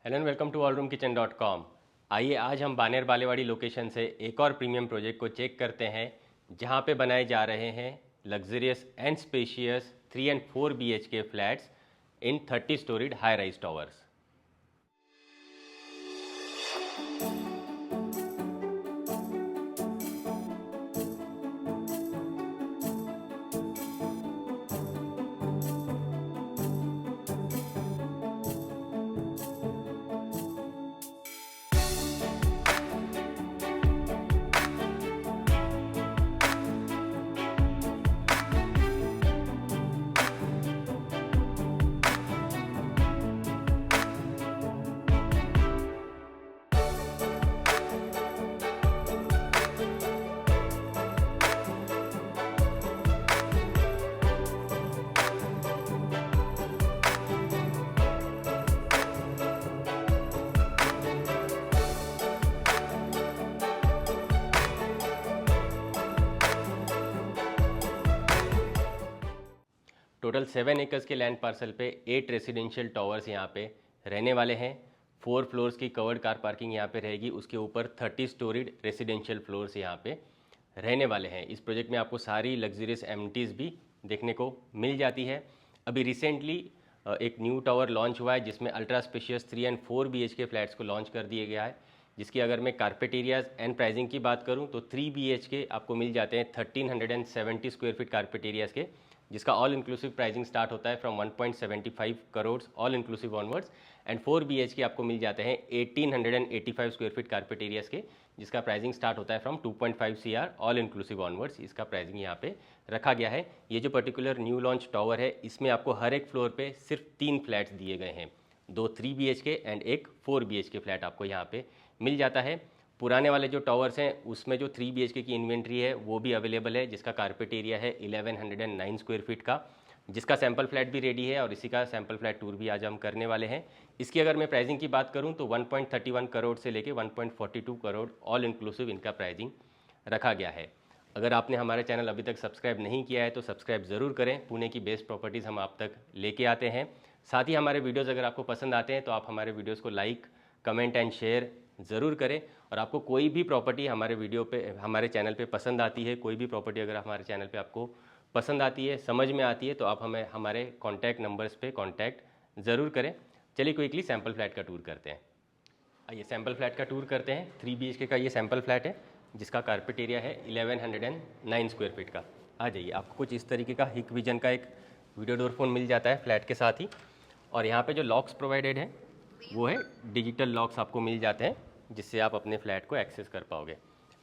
Hello and welcome to allroomkitchen.com। आइए आज हम बानेर बालेवाड़ी लोकेशन से एक और प्रीमियम प्रोजेक्ट को चेक करते हैं जहां पे बनाए जा रहे हैं luxurious and spacious 3 and 4 BHK flats in 30 storeyed high rise towers. Total 7 acres के लैंड पार्सल पे 8 रेसिडेंशियल टावर्स यहाँ पे रहने वाले हैं। 4 फ्लोर्स की कवर्ड कार पार्किंग यहाँ पे रहेगी। उसके ऊपर 30 स्टोरीड रेसिडेंशियल फ्लोर्स यहाँ पे रहने वाले हैं। इस प्रोजेक्ट में आपको सारी लग्जरियस एमिनिटीज़ भी देखने को मिल जाती है। अभी रिसेंटली एक न्यू टावर लॉन्च हुआ है जिसमें ultra spacious 3 and 4 BHK flats को लॉन्च कर दिया गया है, जिसकी अगर मैं कारपेट एरियाज एंड प्राइसिंग की बात करूं तो 3 BHK आपको मिल जाते हैं 1370 स्क्वायर फीट कारपेट एरियाज़ के, जिसका ऑल इंक्लूसिव प्राइसिंग स्टार्ट होता है from 1.75 crore all inclusive onwards. And 4 BHK आपको मिल जाते हैं 1885 स्क्वायर फीट कारपेट एरियाज़ के, जिसका प्राइसिंग स्टार्ट होता है from 2.5 CR all inclusive onwards. इसका प्राइसिंग यहाँ पे रखा गया है। ये जो पर्टिकुलर न्यू लॉन्च टावर है इसमें आपको हर एक फ्लोर पे सिर्फ 3 फ्लैट्स दिए गए हैं, 2 3 BHK एंड एक 4 BHK फ्लैट आपको यहाँ पे मिल जाता है। पुराने वाले जो टावर्स हैं उसमें जो 3 BHK की इन्वेंट्री है वो भी अवेलेबल है, जिसका कारपेट एरिया है 1109 स्क्वायर फीट का, जिसका सैम्पल फ्लैट भी रेडी है और इसी का सैम्पल फ्लैट टूर भी आज हम करने वाले हैं। इसकी अगर मैं प्राइसिंग की बात करूं तो 1.31 करोड़ से लेके 1.42 करोड़ ऑल इंक्लूसिव इनका प्राइसिंग रखा गया है। अगर आपने हमारा चैनल अभी तक सब्सक्राइब नहीं किया है तो सब्सक्राइब ज़रूर करें। पुणे की बेस्ट प्रॉपर्टीज़ हम आप तक लेके आते हैं। साथ ही हमारे वीडियोज़ अगर आपको पसंद आते हैं तो आप हमारे वीडियोज़ को लाइक, कमेंट एंड शेयर ज़रूर करें। और आपको कोई भी प्रॉपर्टी हमारे वीडियो पे, हमारे चैनल पे पसंद आती है, कोई भी प्रॉपर्टी अगर हमारे चैनल पे आपको पसंद आती है, समझ में आती है, तो आप हमें हमारे कॉन्टैक्ट नंबर्स पे कॉन्टैक्ट ज़रूर करें। चलिए क्विकली सैम्पल फ्लैट का टूर करते हैं। आइए सैम्पल फ्लैट का टूर करते हैं। 3 BHK का ये सैम्पल फ्लैट है जिसका कारपेट एरिया है 1109 स्क्वायर फीट का। आ जाइए, आपको कुछ इस तरीके का हिक विजन का एक वीडियो डोर फोन मिल जाता है फ्लैट के साथ ही। और यहाँ पे जो लॉक्स प्रोवाइडेड है वो है डिजिटल लॉक्स आपको मिल जाते हैं, जिससे आप अपने फ्लैट को एक्सेस कर पाओगे।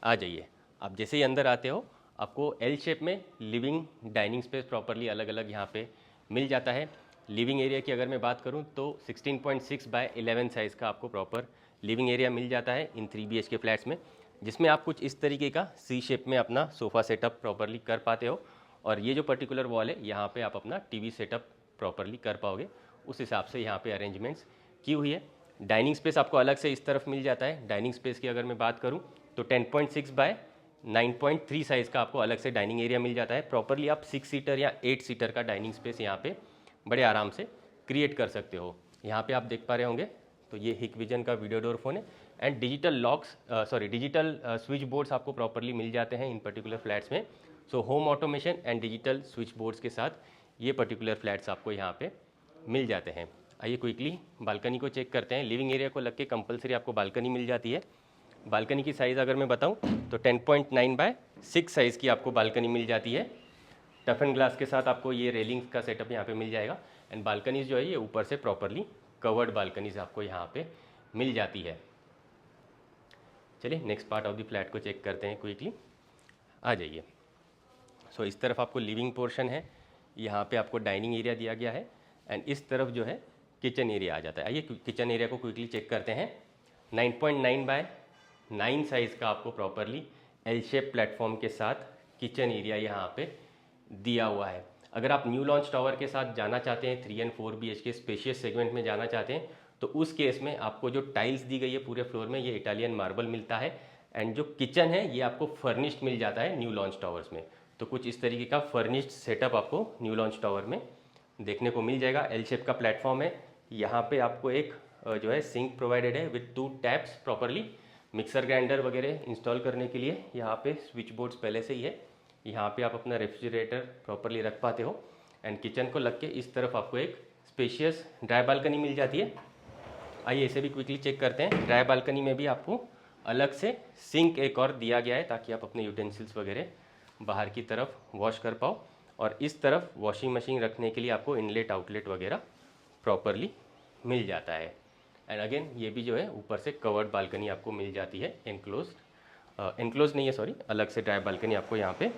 आ जाइए, आप जैसे ही अंदर आते हो आपको एल शेप में लिविंग डाइनिंग स्पेस प्रॉपरली अलग अलग यहाँ पे मिल जाता है। लिविंग एरिया की अगर मैं बात करूँ तो 16.6 बाय 11 साइज़ का आपको प्रॉपर लिविंग एरिया मिल जाता है इन 3 BHK फ्लैट्स में, जिसमें आप कुछ इस तरीके का सी शेप में अपना सोफ़ा सेटअप प्रॉपरली कर पाते हो। और ये जो पर्टिकुलर वॉल है यहाँ पे आप अपना टीवी सेटअप प्रॉपरली कर पाओगे, उस हिसाब से यहाँ पे अरेंजमेंट्स की हुई है। डाइनिंग स्पेस आपको अलग से इस तरफ मिल जाता है। डाइनिंग स्पेस की अगर मैं बात करूँ तो 10.6 बाय 9.3 साइज़ का आपको अलग से डाइनिंग एरिया मिल जाता है। प्रॉपरली आप 6 सीटर या 8 सीटर का डाइनिंग स्पेस यहाँ पे बड़े आराम से क्रिएट कर सकते हो। यहाँ पे आप देख पा रहे होंगे तो ये हिक विजन का वीडियो डोर फोन है and digital locks digital switch boards आपको प्रॉपरली मिल जाते हैं इन पर्टिकुलर फ्लैट्स में। So home automation and digital switch boards के साथ ये पर्टिकुलर फ्लैट्स आपको यहाँ पे मिल जाते हैं। आइए क्विकली बालकनी को चेक करते हैं। लिविंग एरिया को लग के कंपलसरी आपको बालकनी मिल जाती है। बालकनी की साइज़ अगर मैं बताऊं तो 10.9 बाय 6 साइज़ की आपको बालकनी मिल जाती है। टफ एंड ग्लास के साथ आपको ये रेलिंग्स का सेटअप यहाँ पे मिल जाएगा एंड बालकनीज जो है ये ऊपर से प्रॉपरली कवर्ड बालकनीज आपको यहाँ पे मिल जाती है। चलिए next part of the flat को चेक करते हैं क्विकली। आ जाइए। सो इस तरफ आपको लिविंग पोर्शन है, यहाँ पे आपको डाइनिंग एरिया दिया गया है एंड इस तरफ जो है किचन एरिया आ जाता है। आइए किचन एरिया को क्विकली चेक करते हैं। 9.9 बाय 9 साइज़ का आपको प्रॉपरली एल शेप प्लेटफॉर्म के साथ किचन एरिया यहाँ पे दिया हुआ है। अगर आप न्यू लॉन्च टावर के साथ जाना चाहते हैं, 3 एंड 4 BHK स्पेशियस सेगमेंट में जाना चाहते हैं, तो उस केस में आपको जो टाइल्स दी गई है पूरे फ्लोर में ये इटालियन मार्बल मिलता है एंड जो किचन है ये आपको फर्निश्ड मिल जाता है न्यू लॉन्च टावर्स में। तो कुछ इस तरीके का फर्निश्ड सेटअप आपको न्यू लॉन्च टावर में देखने को मिल जाएगा। एल शेप का प्लेटफॉर्म है, यहाँ पे आपको एक जो है सिंक प्रोवाइडेड है with 2 taps properly. Mixer grinder वगैरह इंस्टॉल करने के लिए यहाँ पे स्विच बोर्ड्स पहले से ही है। यहाँ पे आप अपना रेफ्रिजरेटर प्रॉपरली रख पाते हो। एंड किचन को लग के इस तरफ आपको एक स्पेशियस ड्राई बालकनी मिल जाती है। आइए इसे भी क्विकली चेक करते हैं। ड्राई बालकनी में भी आपको अलग से सिंक एक और दिया गया है ताकि आप अपने यूटेंसिल्स वगैरह बाहर की तरफ वॉश कर पाओ। और इस तरफ वॉशिंग मशीन रखने के लिए आपको इनलेट आउटलेट वगैरह प्रॉपरली मिल जाता है। एंड अगेन ये भी जो है ऊपर से कवर्ड बालकनी आपको मिल जाती है। एनक्लोज नहीं है, सॉरी, अलग से ड्राई बालकनी आपको यहाँ पे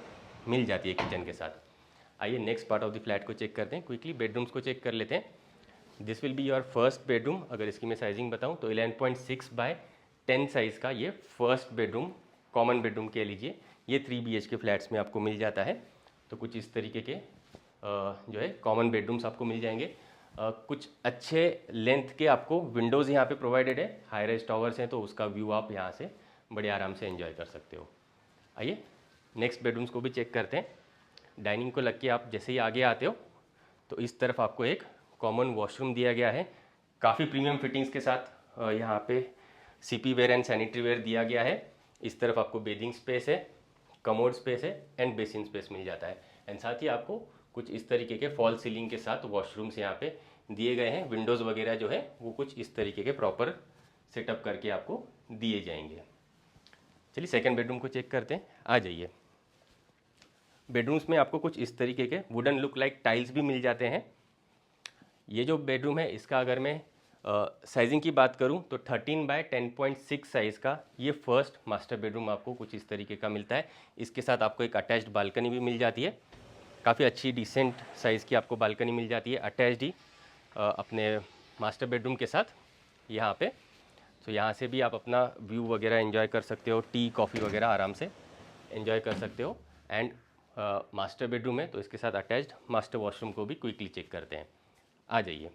मिल जाती है किचन के साथ। आइए next part of the flat को चेक करते हैं। क्विकली बेडरूम्स को चेक कर लेते हैं। This will be your first bedroom. अगर इसकी मैं साइजिंग बताऊँ तो 11.6 बाय 10 साइज़ का ये फर्स्ट बेडरूम, कॉमन बेडरूम कह लीजिए, ये 3 BHK फ्लैट्स में आपको मिल जाता है। तो कुछ इस तरीके के जो है कॉमन बेडरूम्स आपको मिल जाएंगे। कुछ अच्छे लेंथ के आपको विंडोज़ यहाँ पे प्रोवाइडेड है। हाई राइज टावर्स हैं तो उसका व्यू आप यहाँ से बड़े आराम से एंजॉय कर सकते हो। आइए नेक्स्ट बेडरूम्स को भी चेक करते हैं। डाइनिंग को लग के आप जैसे ही आगे आते हो तो इस तरफ आपको एक कॉमन वॉशरूम दिया गया है, काफ़ी प्रीमियम फिटिंग्स के साथ। यहाँ पे CP ware and sanitary ware दिया गया है। इस तरफ आपको बेदिंग स्पेस है, कमोड स्पेस है एंड बेसिन स्पेस मिल जाता है। एंड साथ ही आपको कुछ इस तरीके के फॉल सीलिंग के साथ वॉशरूम्स यहाँ पे दिए गए हैं। विंडोज़ वगैरह जो है वो कुछ इस तरीके के प्रॉपर सेटअप करके आपको दिए जाएंगे। चलिए सेकंड बेडरूम को चेक करते हैं। आ जाइए। बेडरूम्स में आपको कुछ इस तरीके के वुडन लुक लाइक टाइल्स भी मिल जाते हैं। ये जो बेडरूम है इसका अगर मैं साइजिंग की बात करूं तो 13 बाय 10.6 साइज़ का ये फर्स्ट मास्टर बेडरूम आपको कुछ इस तरीके का मिलता है। इसके साथ आपको एक अटैच्ड बालकनी भी मिल जाती है। काफ़ी अच्छी डिसेंट साइज़ की आपको बालकनी मिल जाती है अटैच्ड ही अपने मास्टर बेडरूम के साथ यहाँ पे। तो यहाँ से भी आप अपना व्यू वगैरह एंजॉय कर सकते हो, टी कॉफ़ी वगैरह आराम से एंजॉय कर सकते हो। एंड मास्टर बेडरूम है तो इसके साथ अटैच्ड मास्टर वॉशरूम को भी क्विकली चेक करते हैं। आ जाइए।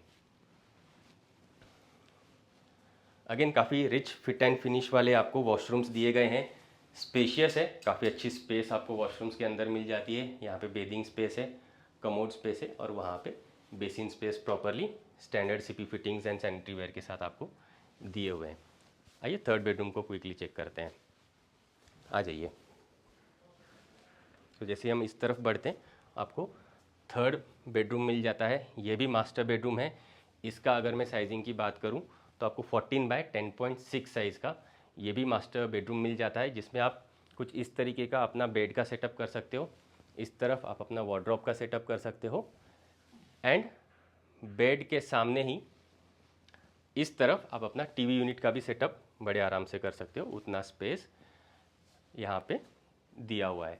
अगेन काफ़ी रिच फिट एंड फिनिश वाले आपको वॉशरूम्स दिए गए हैं। स्पेशियस है, काफ़ी अच्छी स्पेस आपको वॉशरूम्स के अंदर मिल जाती है। यहाँ पे बेदिंग स्पेस है, कमोड स्पेस है और वहाँ पे basin space properly standard CP fittings and sanitary where के साथ आपको दिए हुए हैं। आइए थर्ड बेडरूम को क्विकली चेक करते हैं। आ जाइए। तो जैसे हम इस तरफ बढ़ते हैं आपको थर्ड बेडरूम मिल जाता है। ये भी मास्टर बेडरूम है। इसका अगर मैं साइजिंग की बात करूं तो आपको 14 बाय 10.6 साइज़ का ये भी मास्टर बेडरूम मिल जाता है, जिसमें आप कुछ इस तरीके का अपना बेड का सेटअप कर सकते हो। इस तरफ आप अपना वार्डरोब का सेटअप कर सकते हो एंड बेड के सामने ही इस तरफ आप अपना TV यूनिट का भी सेटअप बड़े आराम से कर सकते हो। उतना स्पेस यहाँ पे दिया हुआ है।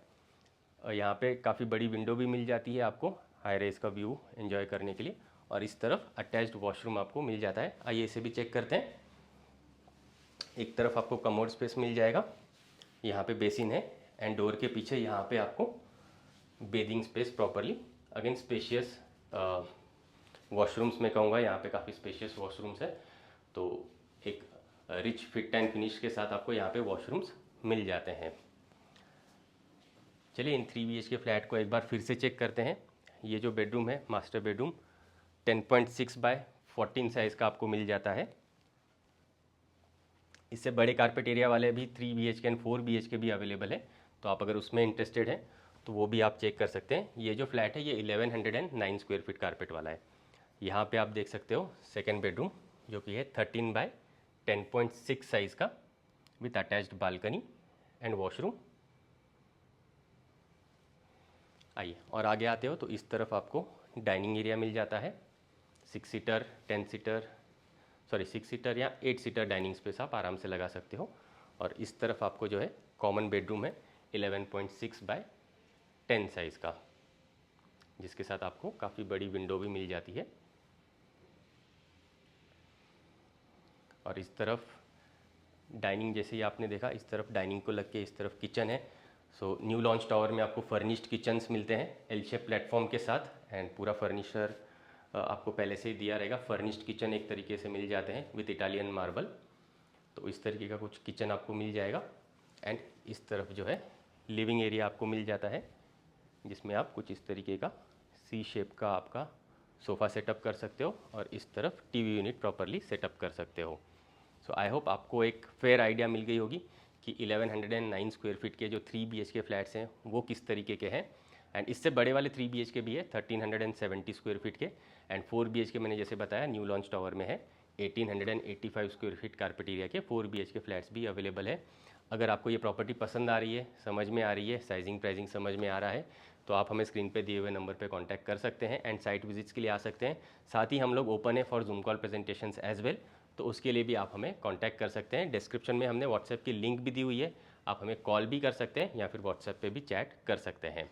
और यहाँ पे काफ़ी बड़ी विंडो भी मिल जाती है आपको हाई रेज का व्यू एंजॉय करने के लिए। और इस तरफ अटैच्ड वॉशरूम आपको मिल जाता है। आइए इसे भी चेक करते हैं। एक तरफ आपको कमोड स्पेस मिल जाएगा, यहाँ पे बेसिन है एंड डोर के पीछे यहाँ पे आपको bathing space properly. Again spacious washrooms में कहूँगा, यहाँ पे काफ़ी स्पेशियस वॉशरूम्स है। तो एक रिच फिट एंड फिनिश के साथ आपको यहाँ पे वॉशरूम्स मिल जाते हैं। चलिए इन 3 BHK फ्लैट को एक बार फिर से चेक करते हैं। ये जो बेडरूम है मास्टर बेडरूम 10.6 बाय 14 साइज़ का आपको मिल जाता है। इससे बड़े कारपेट एरिया वाले भी 3 BHK एंड 4 BHK भी अवेलेबल है। तो आप अगर उसमें इंटरेस्टेड हैं तो वो भी आप चेक कर सकते हैं। ये जो फ्लैट है ये 1109 स्क्वायर फीट कारपेट वाला है। यहाँ पे आप देख सकते हो सेकेंड बेडरूम जो कि है 13 बाय 10.6 साइज़ का with attached balcony and washroom. आइए और आगे आते हो तो इस तरफ आपको डाइनिंग एरिया मिल जाता है। 6 सीटर 6 सीटर या 8 सीटर डाइनिंग स्पेस आप आराम से लगा सकते हो। और इस तरफ आपको जो है कॉमन बेडरूम है 11.6 बाय 10 साइज़ का, जिसके साथ आपको काफ़ी बड़ी विंडो भी मिल जाती है। और इस तरफ डाइनिंग जैसे ही आपने देखा, इस तरफ डाइनिंग को लग के इस तरफ किचन है। सो न्यू लॉन्च टावर में आपको फर्निश्ड किचन्स मिलते हैं एल शेप प्लेटफॉर्म के साथ एंड पूरा फर्नीचर आपको पहले से ही दिया रहेगा। फर्निश्ड किचन एक तरीके से मिल जाते हैं विद इटालियन मार्बल। तो इस तरीके का कुछ किचन आपको मिल जाएगा। एंड इस तरफ जो है लिविंग एरिया आपको मिल जाता है, जिसमें आप कुछ इस तरीके का C शेप का आपका सोफ़ा सेटअप कर सकते हो और इस तरफ टीवी यूनिट प्रॉपरली सेटअप कर सकते हो। सो आई होप आपको एक फेयर आइडिया मिल गई होगी कि 1109 स्क्वायर फीट के जो 3 BHK फ्लैट्स हैं वो किस तरीके के हैं। एंड इससे बड़े वाले 3 BHK भी है 1370 स्क्वायर फीट के, एंड 4 BHK मैंने जैसे बताया न्यू लॉन्च टावर में है 1885 स्क्वायर फीट कारपेट एरिया के 4 BHK फ्लैट्स भी अवेलेबल है। अगर आपको ये प्रॉपर्टी पसंद आ रही है, समझ में आ रही है, साइजिंग प्राइसिंग समझ में आ रहा है, तो आप हमें स्क्रीन पे दिए हुए नंबर पे कांटेक्ट कर सकते हैं एंड साइट विजिट्स के लिए आ सकते हैं। साथ ही हम लोग ओपन है for Zoom call presentations as well, तो उसके लिए भी आप हमें कांटेक्ट कर सकते हैं। डिस्क्रिप्शन में हमने व्हाट्सएप की लिंक भी दी हुई है, आप हमें कॉल भी कर सकते हैं या फिर व्हाट्सएप पे भी चैट कर सकते हैं।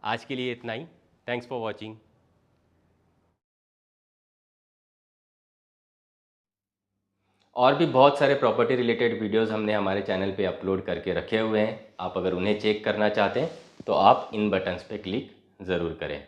आज के लिए इतना ही। Thanks for watching. और भी बहुत सारे प्रॉपर्टी रिलेटेड वीडियोस हमने हमारे चैनल पे अपलोड करके रखे हुए हैं, आप अगर उन्हें चेक करना चाहते हैं तो आप इन बटन्स पे क्लिक ज़रूर करें।